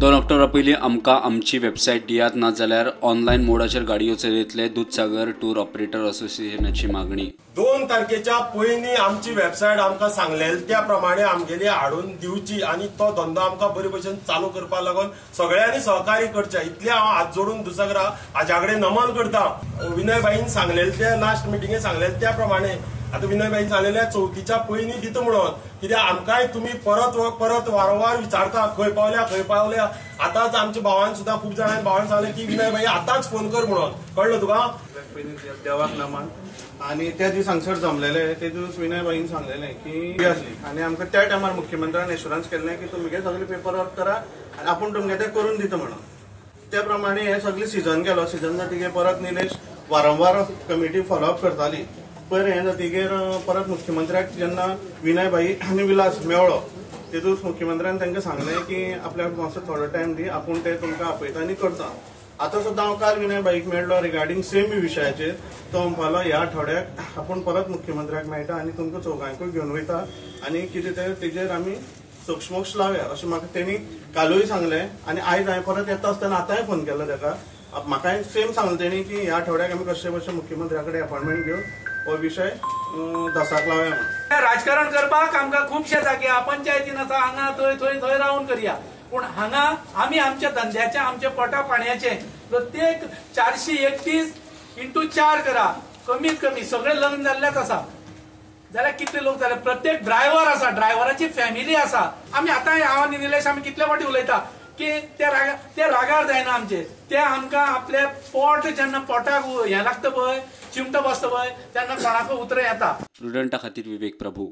2 ऑक्टोबरा पयलीं आमकां आमची वेबसायट दियात ना जाल्यार ऑनलायन मोडाचेर गाडयो चलयतले दूधसागर टूर ऑपरेटर असोसिएशनाची मागणी। 2 तारखेच्या पयलीं आमची वेबसायट आमकां सांगलेले त्या प्रमाणे आमगेली हाडून दिवची आनी तो धंदो आमकां बरे भशेन चालू करपा लागून सगळ्यांनी सहकार्य करचें इतलें हांव हात जोडून दुसरा हाज्या कडेन नमन करता। विनय भाईन सांगलेले त्या लास्ट मिटिंगेक सांगलेले त्या प्रमाणे आता विनय भाईन सांगलेले 34च्या पयलीं दिता म्हणून कित्याक आमकांय तुमी परत वारंवार विचारता खंय पावल्या आतांच आमच्या भावान सुद्दां खूब जाणांनी भावान सांगलें की विनय भाई आतांच फोन कर म्हणून कळ्ळें तुका। देवाक नमन आणि त्या दीस हांगसर जमलेले ते दीस विनय भाईन सांगलेले की आसली आनी आमकां त्या टायमार मुख्यमंत्र्यान एश्युरन्स केल्लें की तुमगे सगळे पेपर वर्क करा आनी आपूण तुमगे ते करून दिता म्हणून। त्या प्रमाणे हे सगळे सिजन गेलो सिजन जातकीर परत निलेश वारंवार कमिटी फॉलोअप करताली। पयर हें जातकीर परत मुख्यमंत्र्याक जेन्ना विनय भाई आनी विलास मेळ्ळो तेदूस मुख्यमंत्र्यान तांकां सांगलें की आपल्याक मातसो थोडो टायम दी आपूण ते तुमकां आपयता आनी करता। आतां सुद्दां हांव काल विनय भाईक मेळ्ळो रिगार्डिंग सेम विशयाचेर तो म्हणपालो ह्या आठवड्याक आपूण परत मुख्यमंत्र्याक मेळटा आनी तुमकां चौगांयकूय घेवन वयता आनी कितें ते तेजेर आमी सोक्षमोक्ष लावया अशें म्हाका तेणी कालूय सांगलें। आनी आयज हांवें परत येता आसतना आतांय फोन केलो ताका म्हाकाय सेम सांगलें तेणी की ह्या आठवड्याक आमी कशे भशेन मुख्यमंत्र्या कडेन अपॉइंटमेंट घेवन हो विषय दसाक लावया म्हणून। राजकारण करपाक आमकां खुबशे जागे पंचायतीन आसा हांगा थंय रावन करया पूण हांगा आमी आमच्या धंद्याचे आमच्या पोटा पाणयाचे प्रत्येक 431/4 करा कमीत कमी सगळे लग्न जाल्लेच आसा जाल्यार कितले लोक जाले प्रत्येक ड्रायव्हर आसा ड्रायव्हराची फॅमिली आसा। आमी आतां हांव आनी निलेश आमी कितले फावटी उलयता की ते रागार जायना आमचे ते आमकां आपले पोट जेन्ना पोटाक हें लागता पळय चिमटो बसता पळय तेन्ना कोणाक उतरां येता। स्टुडंटा खातीर विवेक प्रभू।